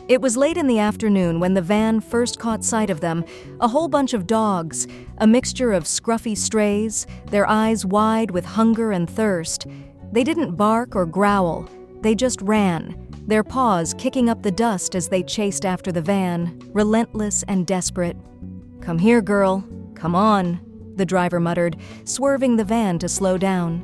It was late in the afternoon when the van first caught sight of them, a whole bunch of dogs, a mixture of scruffy strays, their eyes wide with hunger and thirst. They didn't bark or growl, they just ran, their paws kicking up the dust as they chased after the van, relentless and desperate. "Come here, girl. Come on," the driver muttered, swerving the van to slow down.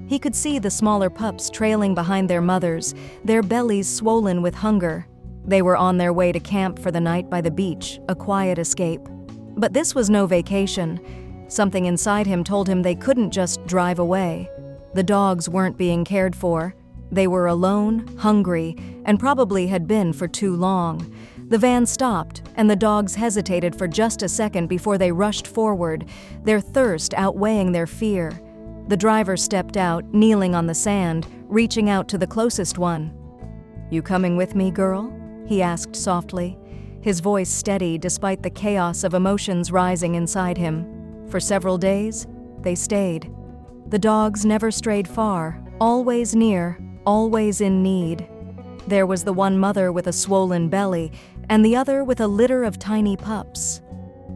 He could see the smaller pups trailing behind their mothers, their bellies swollen with hunger. They were on their way to camp for the night by the beach, a quiet escape. But this was no vacation. Something inside him told him they couldn't just drive away. The dogs weren't being cared for. They were alone, hungry, and probably had been for too long. The van stopped, and the dogs hesitated for just a second before they rushed forward, their thirst outweighing their fear. The driver stepped out, kneeling on the sand, reaching out to the closest one. "You coming with me, girl?" he asked softly, his voice steady despite the chaos of emotions rising inside him. For several days, they stayed. The dogs never strayed far, always near, always in need. There was the one mother with a swollen belly, and the other with a litter of tiny pups.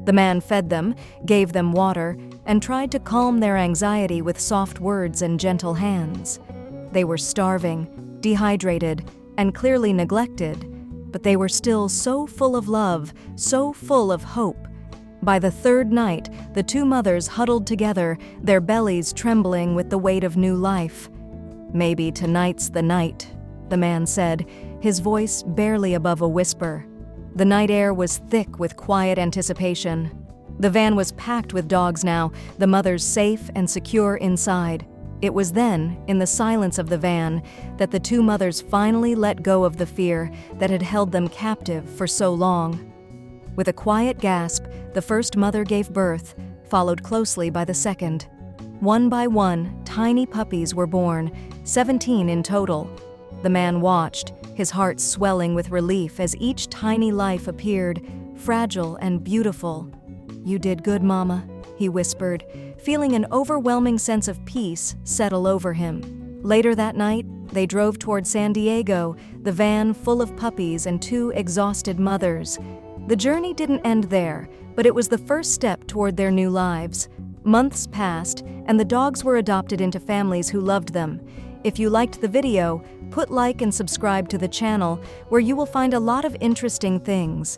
The man fed them, gave them water, and tried to calm their anxiety with soft words and gentle hands. They were starving, dehydrated, and clearly neglected, but they were still so full of love, so full of hope. By the third night, the two mothers huddled together, their bellies trembling with the weight of new life. "Maybe tonight's the night," the man said, his voice barely above a whisper. The night air was thick with quiet anticipation. The van was packed with dogs now, the mothers safe and secure inside. It was then, in the silence of the van, that the two mothers finally let go of the fear that had held them captive for so long. With a quiet gasp, the first mother gave birth, followed closely by the second. One by one, tiny puppies were born, 17 in total. The man watched, his heart swelling with relief as each tiny life appeared, fragile and beautiful. "You did good, Mama," he whispered, feeling an overwhelming sense of peace settle over him. Later that night, they drove toward San Diego, the van full of puppies and two exhausted mothers. The journey didn't end there, but it was the first step toward their new lives. Months passed, and the dogs were adopted into families who loved them. If you liked the video, put like and subscribe to the channel, where you will find a lot of interesting things.